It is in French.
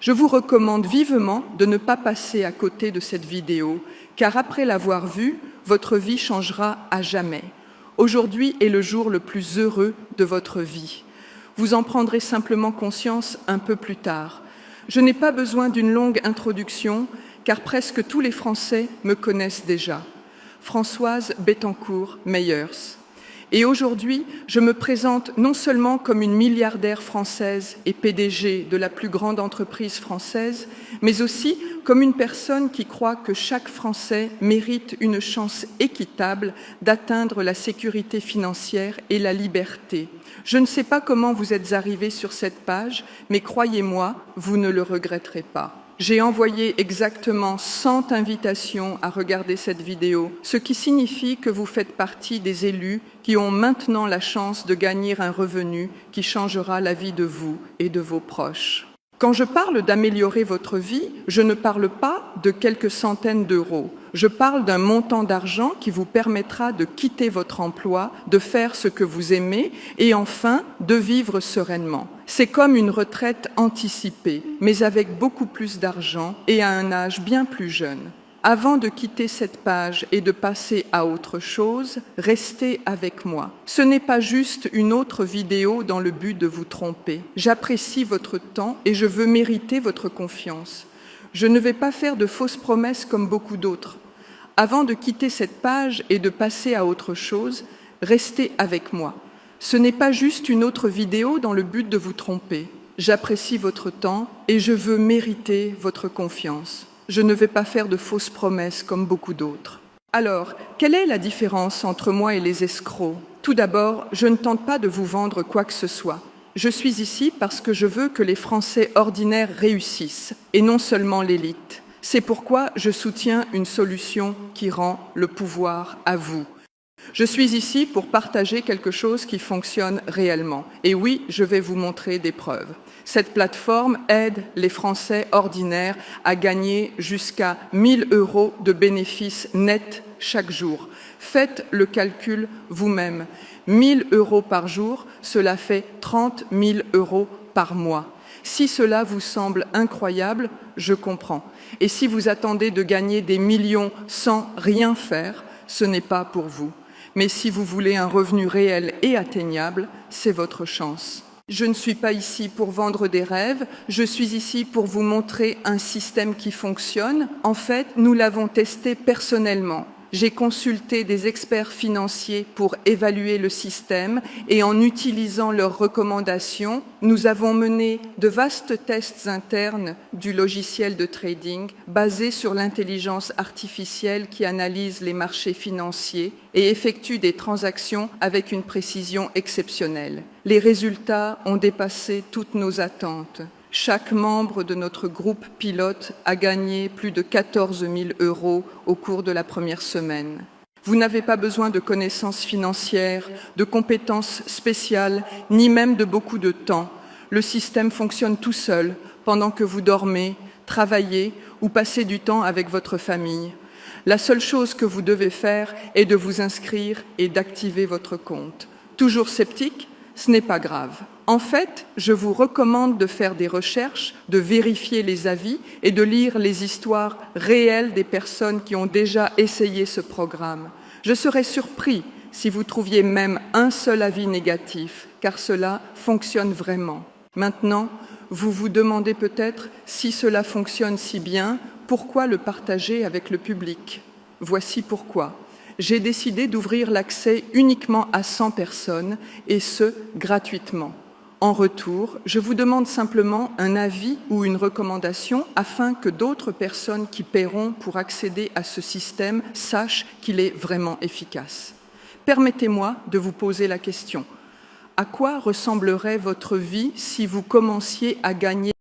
Je vous recommande vivement de ne pas passer à côté de cette vidéo, car après l'avoir vue, votre vie changera à jamais. Aujourd'hui est le jour le plus heureux de votre vie. Vous en prendrez simplement conscience un peu plus tard. Je n'ai pas besoin d'une longue introduction, car presque tous les Français me connaissent déjà. Françoise Bettencourt-Meyers. Et aujourd'hui, je me présente non seulement comme une milliardaire française et PDG de la plus grande entreprise française, mais aussi comme une personne qui croit que chaque Français mérite une chance équitable d'atteindre la sécurité financière et la liberté. Je ne sais pas comment vous êtes arrivés sur cette page, mais croyez-moi, vous ne le regretterez pas. J'ai envoyé exactement 100 invitations à regarder cette vidéo, ce qui signifie que vous faites partie des élus qui ont maintenant la chance de gagner un revenu qui changera la vie de vous et de vos proches. Quand je parle d'améliorer votre vie, je ne parle pas de quelques centaines d'euros. Je parle d'un montant d'argent qui vous permettra de quitter votre emploi, de faire ce que vous aimez et enfin de vivre sereinement. C'est comme une retraite anticipée, mais avec beaucoup plus d'argent et à un âge bien plus jeune. Avant de quitter cette page et de passer à autre chose, restez avec moi. Ce n'est pas juste une autre vidéo dans le but de vous tromper. J'apprécie votre temps et je veux mériter votre confiance. Je ne vais pas faire de fausses promesses comme beaucoup d'autres. Avant de quitter cette page et de passer à autre chose, restez avec moi. Ce n'est pas juste une autre vidéo dans le but de vous tromper. J'apprécie votre temps et je veux mériter votre confiance. Je ne vais pas faire de fausses promesses comme beaucoup d'autres. Alors, quelle est la différence entre moi et les escrocs? Tout d'abord, je ne tente pas de vous vendre quoi que ce soit. Je suis ici parce que je veux que les Français ordinaires réussissent, et non seulement l'élite. C'est pourquoi je soutiens une solution qui rend le pouvoir à vous. Je suis ici pour partager quelque chose qui fonctionne réellement. Et oui, je vais vous montrer des preuves. Cette plateforme aide les Français ordinaires à gagner jusqu'à 1 000 € de bénéfices nets chaque jour. Faites le calcul vous-même. 1 000 € par jour, cela fait 30 000 € par mois. Si cela vous semble incroyable, je comprends. Et si vous attendez de gagner des millions sans rien faire, ce n'est pas pour vous. Mais si vous voulez un revenu réel et atteignable, c'est votre chance. Je ne suis pas ici pour vendre des rêves, je suis ici pour vous montrer un système qui fonctionne. En fait, nous l'avons testé personnellement. J'ai consulté des experts financiers pour évaluer le système et en utilisant leurs recommandations, nous avons mené de vastes tests internes du logiciel de trading basé sur l'intelligence artificielle qui analyse les marchés financiers et effectue des transactions avec une précision exceptionnelle. Les résultats ont dépassé toutes nos attentes. Chaque membre de notre groupe pilote a gagné plus de 14 000 € au cours de la première semaine. Vous n'avez pas besoin de connaissances financières, de compétences spéciales, ni même de beaucoup de temps. Le système fonctionne tout seul pendant que vous dormez, travaillez ou passez du temps avec votre famille. La seule chose que vous devez faire est de vous inscrire et d'activer votre compte. Toujours sceptique? Ce n'est pas grave. En fait, je vous recommande de faire des recherches, de vérifier les avis et de lire les histoires réelles des personnes qui ont déjà essayé ce programme. Je serais surpris si vous trouviez même un seul avis négatif, car cela fonctionne vraiment. Maintenant, vous vous demandez peut-être si cela fonctionne si bien, pourquoi le partager avec le public? Voici pourquoi. J'ai décidé d'ouvrir l'accès uniquement à 100 personnes, et ce, gratuitement. En retour, je vous demande simplement un avis ou une recommandation afin que d'autres personnes qui paieront pour accéder à ce système sachent qu'il est vraiment efficace. Permettez-moi de vous poser la question. À quoi ressemblerait votre vie si vous commenciez à gagner